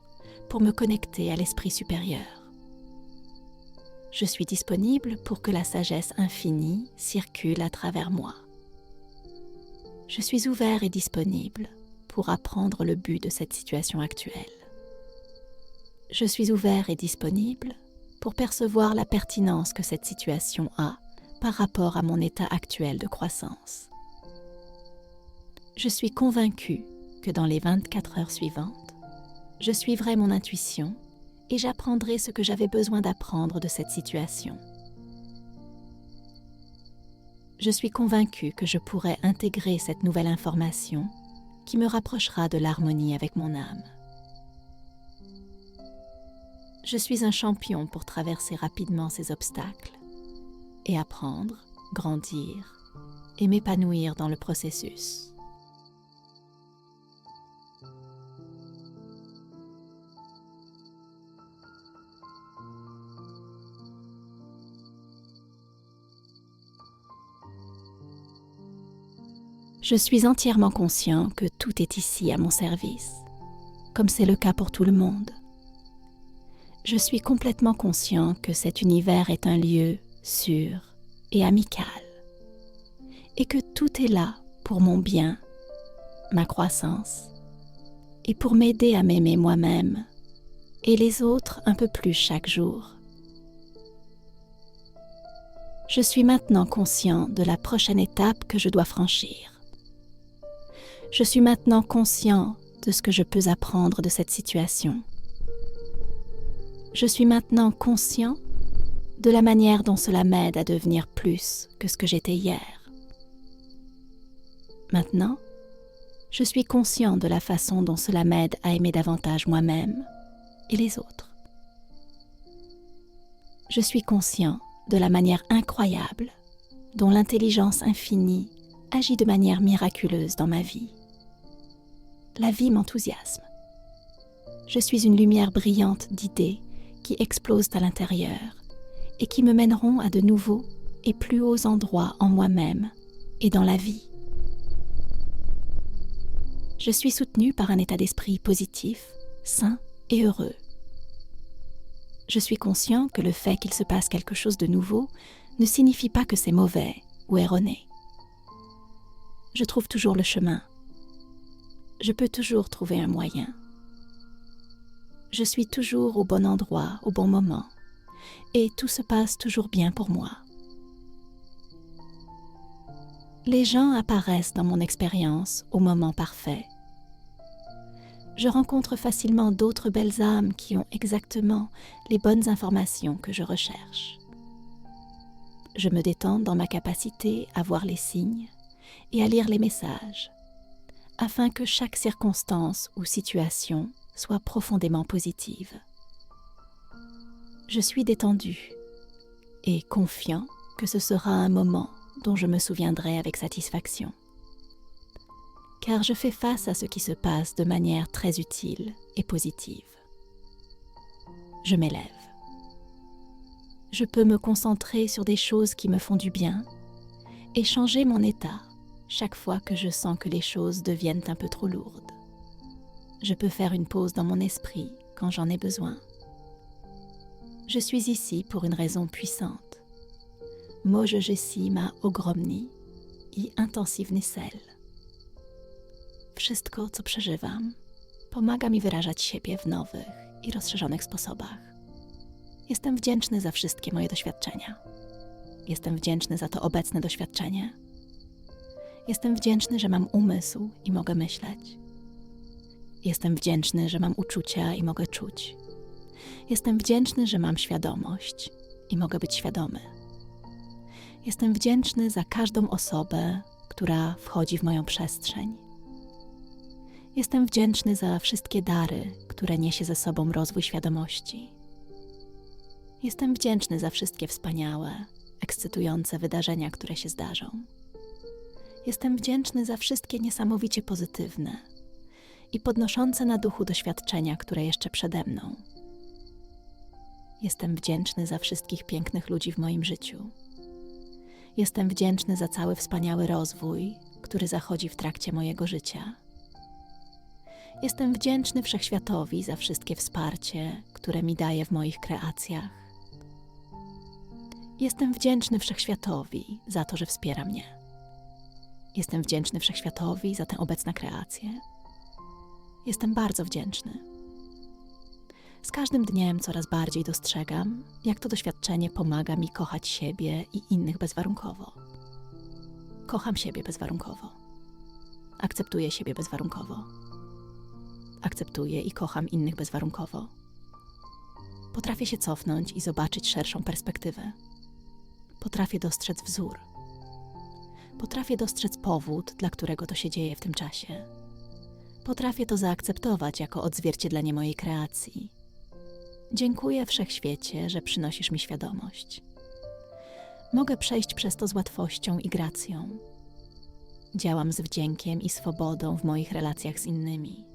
pour me connecter à l'esprit supérieur. Je suis disponible pour que la sagesse infinie circule à travers moi. Je suis ouvert et disponible pour apprendre le but de cette situation actuelle. Je suis ouvert et disponible pour percevoir la pertinence que cette situation a par rapport à mon état actuel de croissance. Je suis convaincu que dans les 24 heures suivantes, je suivrai mon intuition et j'apprendrai ce que j'avais besoin d'apprendre de cette situation. Je suis convaincu que je pourrai intégrer cette nouvelle information qui me rapprochera de l'harmonie avec mon âme. Je suis un champion pour traverser rapidement ces obstacles et apprendre, grandir et m'épanouir dans le processus. Je suis entièrement conscient que tout est ici à mon service, comme c'est le cas pour tout le monde. Je suis complètement conscient que cet univers est un lieu sûr et amical, et que tout est là pour mon bien, ma croissance, et pour m'aider à m'aimer moi-même et les autres un peu plus chaque jour. Je suis maintenant conscient de la prochaine étape que je dois franchir. Je suis maintenant conscient de ce que je peux apprendre de cette situation. Je suis maintenant conscient de la manière dont cela m'aide à devenir plus que ce que j'étais hier. Maintenant, je suis conscient de la façon dont cela m'aide à aimer davantage moi-même et les autres. Je suis conscient de la manière incroyable dont l'intelligence infinie agit de manière miraculeuse dans ma vie. La vie m'enthousiasme. Je suis une lumière brillante d'idées qui explosent à l'intérieur et qui me mèneront à de nouveaux et plus hauts endroits en moi-même et dans la vie. Je suis soutenue par un état d'esprit positif, sain et heureux. Je suis conscient que le fait qu'il se passe quelque chose de nouveau ne signifie pas que c'est mauvais ou erroné. Je trouve toujours le chemin. Je peux toujours trouver un moyen. Je suis toujours au bon endroit, au bon moment, et tout se passe toujours bien pour moi. Les gens apparaissent dans mon expérience au moment parfait. Je rencontre facilement d'autres belles âmes qui ont exactement les bonnes informations que je recherche. Je me détends dans ma capacité à voir les signes et à lire les messages, afin que chaque circonstance ou situation soit profondément positive. Je suis détendu et confiant que ce sera un moment dont je me souviendrai avec satisfaction. Car je fais face à ce qui se passe de manière très utile et positive. Je m'élève. Je peux me concentrer sur des choses qui me font du bien et changer mon état chaque fois que je sens que les choses deviennent un peu trop lourdes. Je peux faire une pause dans mon esprit quand j'en ai besoin. Je suis ici pour une raison puissante. Możesz ma ogromny i intensywny cel. Wszystko, co przeżywam, pomaga mi wyrażać siebie w nowych i rozszerzonych sposobach. Jestem wdzięczny za wszystkie moje doświadczenia. Jestem wdzięczny za to obecne doświadczenie. Jestem wdzięczny, że mam umysł i mogę myśleć. Jestem wdzięczny, że mam uczucia i mogę czuć. Jestem wdzięczny, że mam świadomość i mogę być świadomy. Jestem wdzięczny za każdą osobę, która wchodzi w moją przestrzeń. Jestem wdzięczny za wszystkie dary, które niesie ze sobą rozwój świadomości. Jestem wdzięczny za wszystkie wspaniałe, ekscytujące wydarzenia, które się zdarzą. Jestem wdzięczny za wszystkie niesamowicie pozytywne i podnoszące na duchu doświadczenia, które jeszcze przede mną. Jestem wdzięczny za wszystkich pięknych ludzi w moim życiu. Jestem wdzięczny za cały wspaniały rozwój, który zachodzi w trakcie mojego życia. Jestem wdzięczny Wszechświatowi za wszystkie wsparcie, które mi daje w moich kreacjach. Jestem wdzięczny Wszechświatowi za to, że wspiera mnie. Jestem wdzięczny Wszechświatowi za tę obecną kreację. Jestem bardzo wdzięczny. Z każdym dniem coraz bardziej dostrzegam, jak to doświadczenie pomaga mi kochać siebie i innych bezwarunkowo. Kocham siebie bezwarunkowo. Akceptuję siebie bezwarunkowo. Akceptuję i kocham innych bezwarunkowo. Potrafię się cofnąć i zobaczyć szerszą perspektywę. Potrafię dostrzec wzór. Potrafię dostrzec powód, dla którego to się dzieje w tym czasie. Potrafię to zaakceptować jako odzwierciedlenie mojej kreacji. Dziękuję Wszechświecie, że przynosisz mi świadomość. Mogę przejść przez to z łatwością i gracją. Działam z wdziękiem i swobodą w moich relacjach z innymi.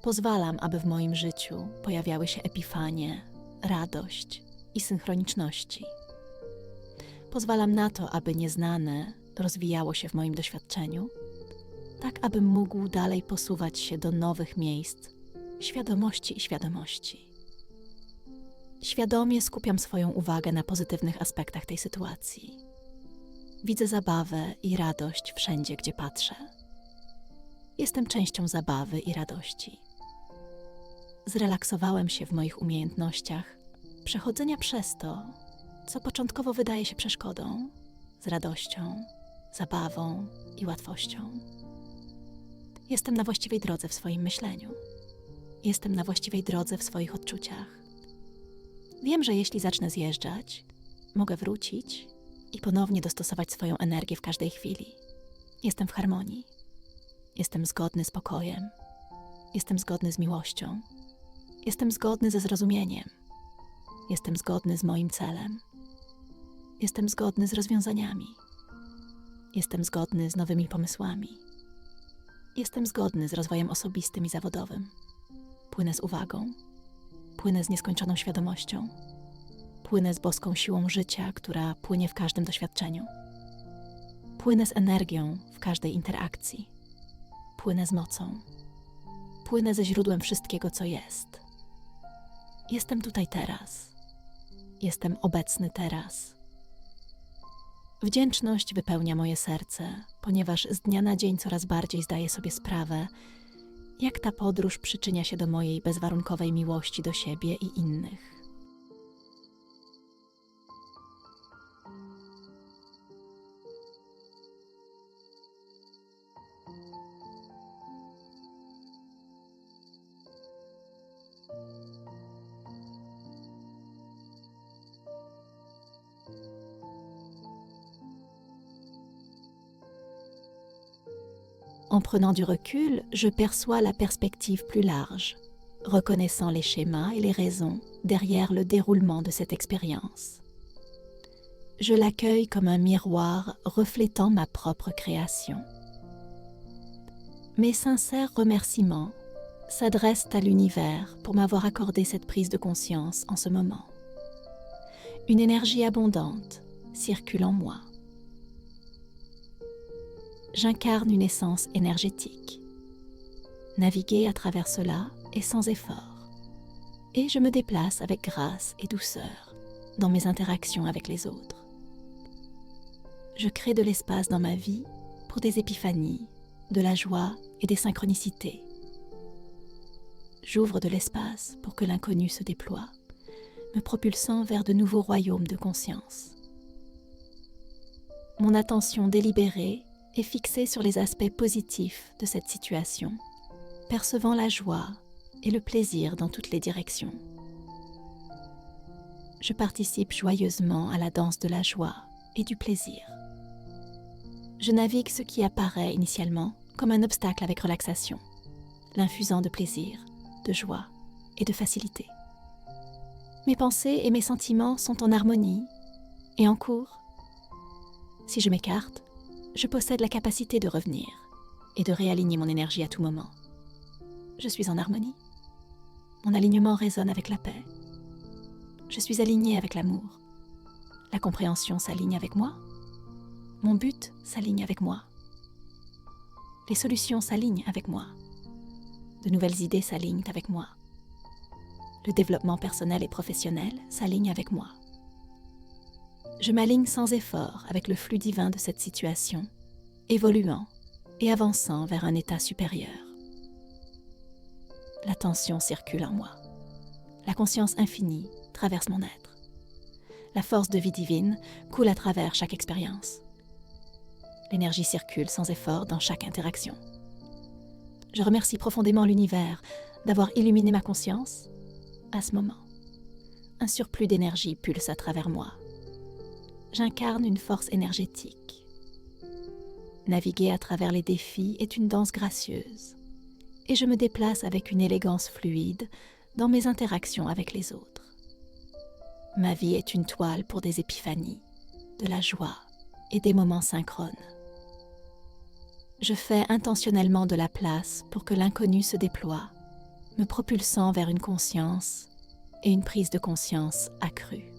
Pozwalam, aby w moim życiu pojawiały się epifanie, radość i synchroniczności. Pozwalam na to, aby nieznane rozwijało się w moim doświadczeniu, tak abym mógł dalej posuwać się do nowych miejsc świadomości i świadomości. Świadomie skupiam swoją uwagę na pozytywnych aspektach tej sytuacji. Widzę zabawę i radość wszędzie, gdzie patrzę. Jestem częścią zabawy i radości. Zrelaksowałem się w moich umiejętnościach przechodzenia przez to, co początkowo wydaje się przeszkodą, z radością, zabawą i łatwością. Jestem na właściwej drodze w swoim myśleniu. Jestem na właściwej drodze w swoich odczuciach. Wiem, że jeśli zacznę zjeżdżać, mogę wrócić i ponownie dostosować swoją energię w każdej chwili. Jestem w harmonii. Jestem zgodny z pokojem. Jestem zgodny z miłością. Jestem zgodny ze zrozumieniem. Jestem zgodny z moim celem. Jestem zgodny z rozwiązaniami. Jestem zgodny z nowymi pomysłami. Jestem zgodny z rozwojem osobistym i zawodowym. Płynę z uwagą. Płynę z nieskończoną świadomością. Płynę z boską siłą życia, która płynie w każdym doświadczeniu. Płynę z energią w każdej interakcji. Płynę z mocą. Płynę ze źródłem wszystkiego, co jest. Jestem tutaj teraz. Jestem obecny teraz. Wdzięczność wypełnia moje serce, ponieważ z dnia na dzień coraz bardziej zdaję sobie sprawę, jak ta podróż przyczynia się do mojej bezwarunkowej miłości do siebie i innych. En prenant du recul, je perçois la perspective plus large, reconnaissant les schémas et les raisons derrière le déroulement de cette expérience. Je l'accueille comme un miroir reflétant ma propre création. Mes sincères remerciements s'adressent à l'univers pour m'avoir accordé cette prise de conscience en ce moment. Une énergie abondante circule en moi. J'incarne une essence énergétique. Naviguer à travers cela est sans effort. Et je me déplace avec grâce et douceur dans mes interactions avec les autres. Je crée de l'espace dans ma vie pour des épiphanies, de la joie et des synchronicités. J'ouvre de l'espace pour que l'inconnu se déploie, me propulsant vers de nouveaux royaumes de conscience. Mon attention délibérée est fixée sur les aspects positifs de cette situation, percevant la joie et le plaisir dans toutes les directions. Je participe joyeusement à la danse de la joie et du plaisir. Je navigue ce qui apparaît initialement comme un obstacle avec relaxation, l'infusant de plaisir, de joie et de facilité. Mes pensées et mes sentiments sont en harmonie et en cours. Si je m'écarte, je possède la capacité de revenir et de réaligner mon énergie à tout moment. Je suis en harmonie. Mon alignement résonne avec la paix. Je suis alignée avec l'amour. La compréhension s'aligne avec moi. Mon but s'aligne avec moi. Les solutions s'alignent avec moi. De nouvelles idées s'alignent avec moi. Le développement personnel et professionnel s'aligne avec moi. Je m'aligne sans effort avec le flux divin de cette situation, évoluant et avançant vers un état supérieur. L'attention circule en moi. La conscience infinie traverse mon être. La force de vie divine coule à travers chaque expérience. L'énergie circule sans effort dans chaque interaction. Je remercie profondément l'univers d'avoir illuminé ma conscience à ce moment. Un surplus d'énergie pulse à travers moi. J'incarne une force énergétique. Naviguer à travers les défis est une danse gracieuse et je me déplace avec une élégance fluide dans mes interactions avec les autres. Ma vie est une toile pour des épiphanies, de la joie et des moments synchrones. Je fais intentionnellement de la place pour que l'inconnu se déploie, me propulsant vers une conscience et une prise de conscience accrue.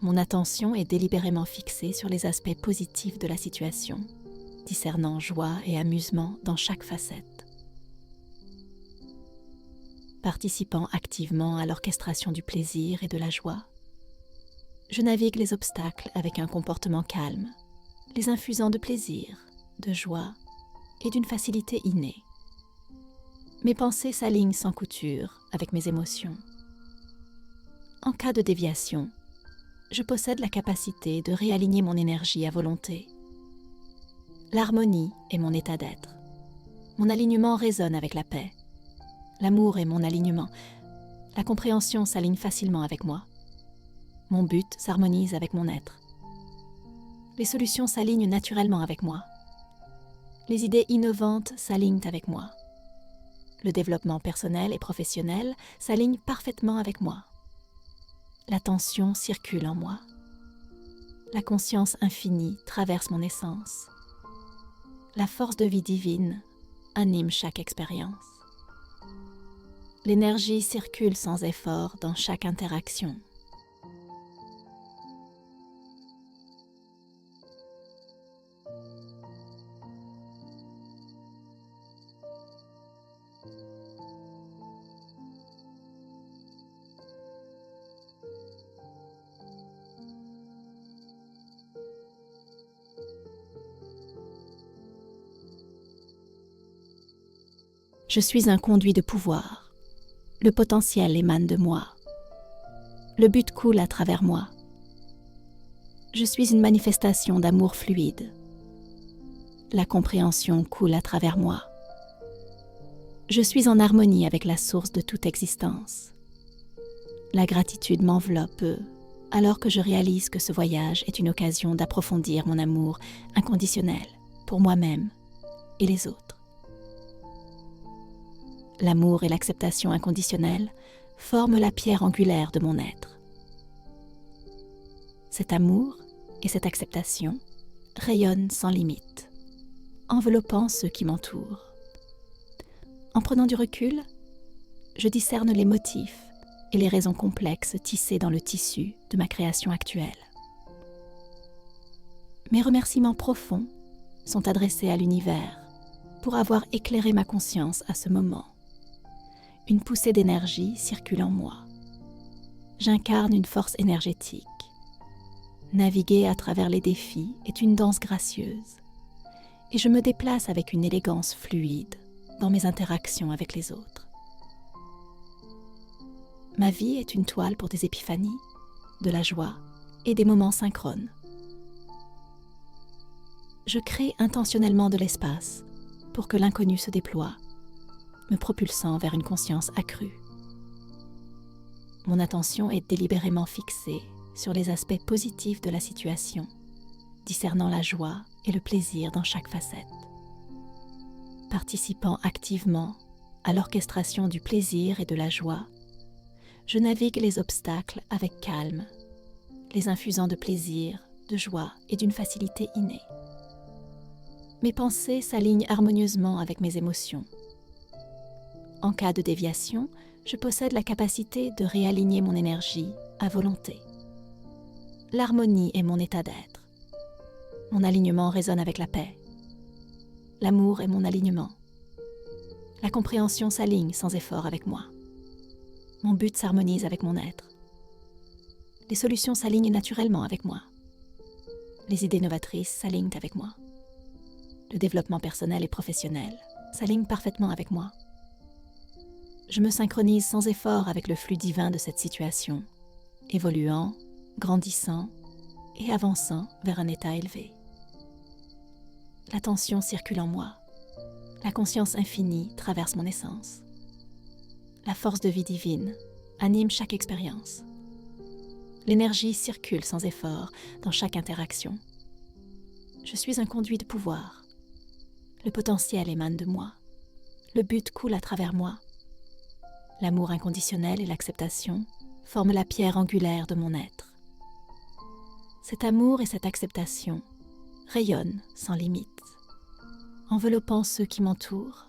Mon attention est délibérément fixée sur les aspects positifs de la situation, discernant joie et amusement dans chaque facette. Participant activement à l'orchestration du plaisir et de la joie, je navigue les obstacles avec un comportement calme, les infusant de plaisir, de joie et d'une facilité innée. Mes pensées s'alignent sans couture avec mes émotions. En cas de déviation, je possède la capacité de réaligner mon énergie à volonté. L'harmonie est mon état d'être. Mon alignement résonne avec la paix. L'amour est mon alignement. La compréhension s'aligne facilement avec moi. Mon but s'harmonise avec mon être. Les solutions s'alignent naturellement avec moi. Les idées innovantes s'alignent avec moi. Le développement personnel et professionnel s'aligne parfaitement avec moi. L'attention circule en moi. La conscience infinie traverse mon essence. La force de vie divine anime chaque expérience. L'énergie circule sans effort dans chaque interaction. Je suis un conduit de pouvoir. Le potentiel émane de moi. Le but coule à travers moi. Je suis une manifestation d'amour fluide. La compréhension coule à travers moi. Je suis en harmonie avec la source de toute existence. La gratitude m'enveloppe alors que je réalise que ce voyage est une occasion d'approfondir mon amour inconditionnel pour moi-même et les autres. L'amour et l'acceptation inconditionnelle forment la pierre angulaire de mon être. Cet amour et cette acceptation rayonnent sans limite, enveloppant ceux qui m'entourent. En prenant du recul, je discerne les motifs et les raisons complexes tissées dans le tissu de ma création actuelle. Mes remerciements profonds sont adressés à l'univers pour avoir éclairé ma conscience à ce moment. Une poussée d'énergie circule en moi. J'incarne une force énergétique. Naviguer à travers les défis est une danse gracieuse et je me déplace avec une élégance fluide dans mes interactions avec les autres. Ma vie est une toile pour des épiphanies, de la joie et des moments synchrones. Je crée intentionnellement de l'espace pour que l'inconnu se déploie, me propulsant vers une conscience accrue. Mon attention est délibérément fixée sur les aspects positifs de la situation, discernant la joie et le plaisir dans chaque facette. Participant activement à l'orchestration du plaisir et de la joie, je navigue les obstacles avec calme, les infusant de plaisir, de joie et d'une facilité innée. Mes pensées s'alignent harmonieusement avec mes émotions. En cas de déviation, je possède la capacité de réaligner mon énergie à volonté. L'harmonie est mon état d'être. Mon alignement résonne avec la paix. L'amour est mon alignement. La compréhension s'aligne sans effort avec moi. Mon but s'harmonise avec mon être. Les solutions s'alignent naturellement avec moi. Les idées novatrices s'alignent avec moi. Le développement personnel et professionnel s'aligne parfaitement avec moi. Je me synchronise sans effort avec le flux divin de cette situation, évoluant, grandissant et avançant vers un état élevé. L'attention circule en moi. La conscience infinie traverse mon essence. La force de vie divine anime chaque expérience. L'énergie circule sans effort dans chaque interaction. Je suis un conduit de pouvoir. Le potentiel émane de moi. Le but coule à travers moi. L'amour inconditionnel et l'acceptation forment la pierre angulaire de mon être. Cet amour et cette acceptation rayonnent sans limite, enveloppant ceux qui m'entourent.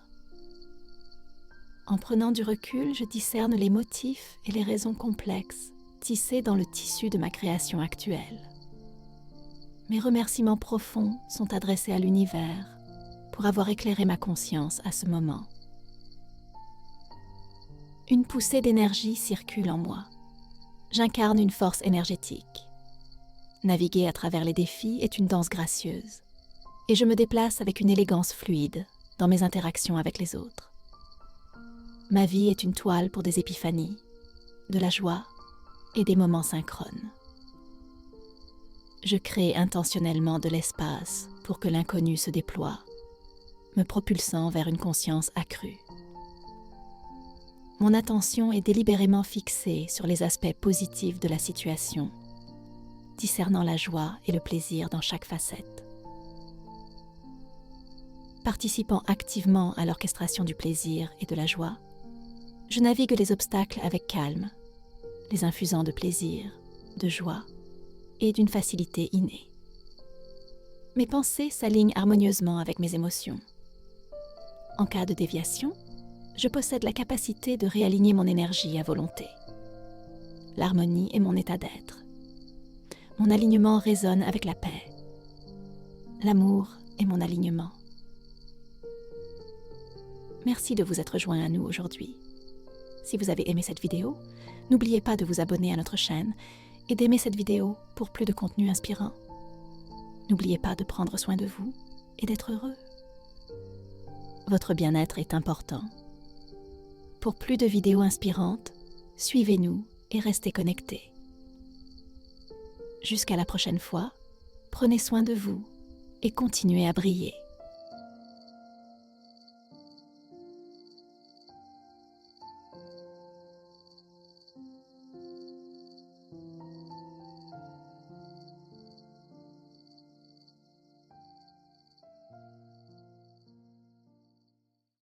En prenant du recul, je discerne les motifs et les raisons complexes tissées dans le tissu de ma création actuelle. Mes remerciements profonds sont adressés à l'univers pour avoir éclairé ma conscience à ce moment. Une poussée d'énergie circule en moi. J'incarne une force énergétique. Naviguer à travers les défis est une danse gracieuse et je me déplace avec une élégance fluide dans mes interactions avec les autres. Ma vie est une toile pour des épiphanies, de la joie et des moments synchrones. Je crée intentionnellement de l'espace pour que l'inconnu se déploie, me propulsant vers une conscience accrue. Mon attention est délibérément fixée sur les aspects positifs de la situation, discernant la joie et le plaisir dans chaque facette. Participant activement à l'orchestration du plaisir et de la joie, je navigue les obstacles avec calme, les infusant de plaisir, de joie et d'une facilité innée. Mes pensées s'alignent harmonieusement avec mes émotions. En cas de déviation, je possède la capacité de réaligner mon énergie à volonté. L'harmonie est mon état d'être. Mon alignement résonne avec la paix. L'amour est mon alignement. Merci de vous être joint à nous aujourd'hui. Si vous avez aimé cette vidéo, n'oubliez pas de vous abonner à notre chaîne et d'aimer cette vidéo pour plus de contenu inspirant. N'oubliez pas de prendre soin de vous et d'être heureux. Votre bien-être est important Pour plus de vidéos inspirantes, suivez-nous et restez connectés. Jusqu'à la prochaine fois, prenez soin de vous et continuez à briller.